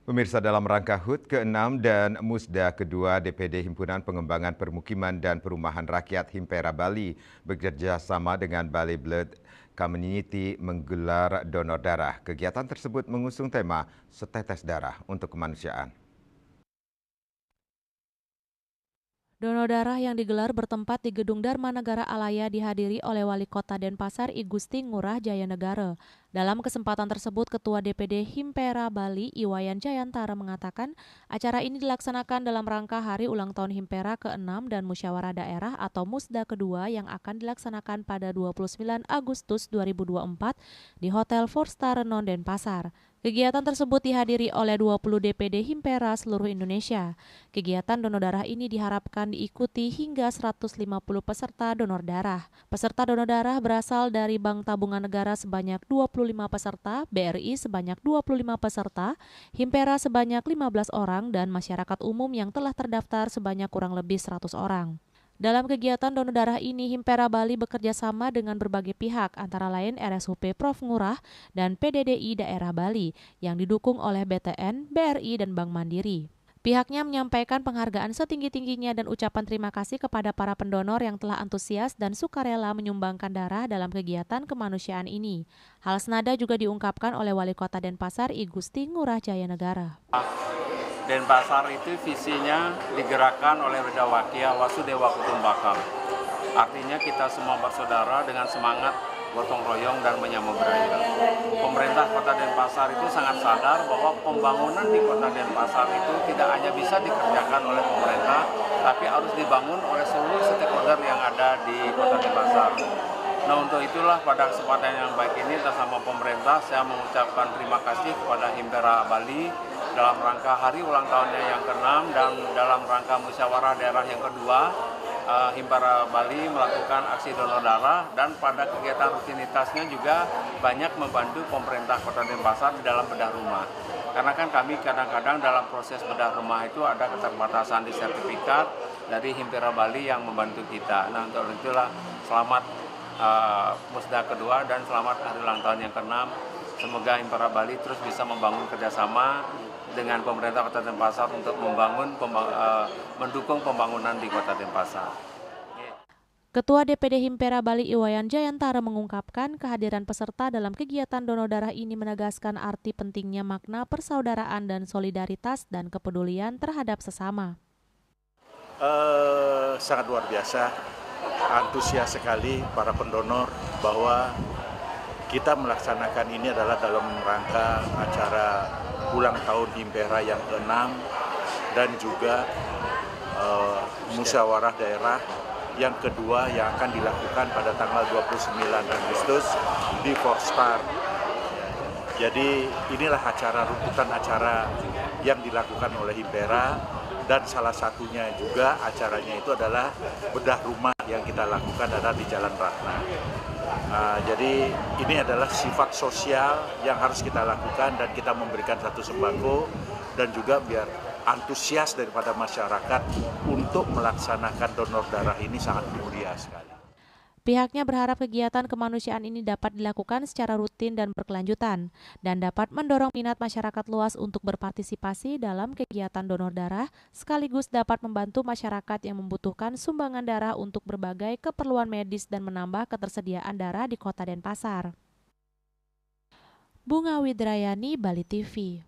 Pemirsa, dalam rangka HUT ke-6 dan Musda kedua DPD Himpunan Pengembangan Permukiman dan Perumahan Rakyat Himpera Bali bekerja sama dengan Bali Blood Community menggelar donor darah. Kegiatan tersebut mengusung tema Setetes Darah untuk Kemanusiaan. Donor darah yang digelar bertempat di Gedung Dharma Negara Alaya dihadiri oleh Wali Kota Denpasar I Gusti Ngurah Jayanegara. Dalam kesempatan tersebut, Ketua DPD Himpera Bali Iwayan Jayantara mengatakan acara ini dilaksanakan dalam rangka Hari Ulang Tahun Himpera ke-6 dan Musyawarah Daerah atau Musda kedua yang akan dilaksanakan pada 29 Agustus 2024 di Hotel 4-Star Renon Denpasar. Kegiatan tersebut dihadiri oleh 20 DPD Himpera seluruh Indonesia. Kegiatan donor darah ini diharapkan diikuti hingga 150 peserta donor darah. Peserta donor darah berasal dari Bank Tabungan Negara sebanyak 25 peserta, BRI sebanyak 25 peserta, Himpera sebanyak 15 orang, dan masyarakat umum yang telah terdaftar sebanyak kurang lebih 100 orang. Dalam kegiatan donor darah ini, Himpera Bali bekerja sama dengan berbagai pihak, antara lain RSUP Prof. Ngurah dan PDDI Daerah Bali, yang didukung oleh BTN, BRI, dan Bank Mandiri. Pihaknya menyampaikan penghargaan setinggi-tingginya dan ucapan terima kasih kepada para pendonor yang telah antusias dan sukarela menyumbangkan darah dalam kegiatan kemanusiaan ini. Hal senada juga diungkapkan oleh Wali Kota Denpasar I Gusti Ngurah Jayanegara. Denpasar itu visinya digerakkan oleh Widawakia Wasudewa Kutumbakam. Artinya kita semua bersaudara dengan semangat gotong royong dan menyambung budaya. Pemerintah Kota Denpasar itu sangat sadar bahwa pembangunan di Kota Denpasar itu tidak hanya bisa dikerjakan oleh pemerintah, tapi harus dibangun oleh seluruh stakeholder yang ada di Kota Denpasar. Nah, untuk itulah pada kesempatan yang baik ini bersama pemerintah saya mengucapkan terima kasih kepada Himpera Bali dalam rangka hari ulang tahunnya yang ke-6 dan dalam rangka musyawarah daerah yang kedua. Himpera Bali melakukan aksi donor darah dan pada kegiatan rutinitasnya juga banyak membantu pemerintah Kota Denpasar di dalam bedah rumah. Karena kan kami kadang-kadang dalam proses bedah rumah itu ada keterbatasan di sertifikat dari Himpera Bali yang membantu kita. Nah, untuk itulah selamat Musda kedua dan selamat hari ulang tahun yang ke-6. Semoga Himpera Bali terus bisa membangun kerjasama dengan pemerintah Kota Denpasar untuk mendukung pembangunan di Kota Denpasar. Ketua DPD Himpera Bali Iwayan Jayantara mengungkapkan kehadiran peserta dalam kegiatan donor darah ini menegaskan arti pentingnya makna persaudaraan dan solidaritas dan kepedulian terhadap sesama. Sangat luar biasa, antusias sekali para pendonor bahwa kita melaksanakan ini adalah dalam rangka acara ulang tahun Himpera yang ke-6 dan juga musyawarah daerah yang kedua yang akan dilakukan pada tanggal 29 Agustus di 4-Star. Jadi inilah runtutan acara yang dilakukan oleh Himpera dan salah satunya juga acaranya itu adalah bedah rumah yang kita lakukan adalah di Jalan Ratna. Jadi ini adalah sifat sosial yang harus kita lakukan dan kita memberikan satu sembako dan juga biar antusias daripada masyarakat untuk melaksanakan donor darah ini sangat mulia sekali. Pihaknya berharap kegiatan kemanusiaan ini dapat dilakukan secara rutin dan berkelanjutan dan dapat mendorong minat masyarakat luas untuk berpartisipasi dalam kegiatan donor darah sekaligus dapat membantu masyarakat yang membutuhkan sumbangan darah untuk berbagai keperluan medis dan menambah ketersediaan darah di Kota Denpasar. Bunga Widrayani, Bali TV.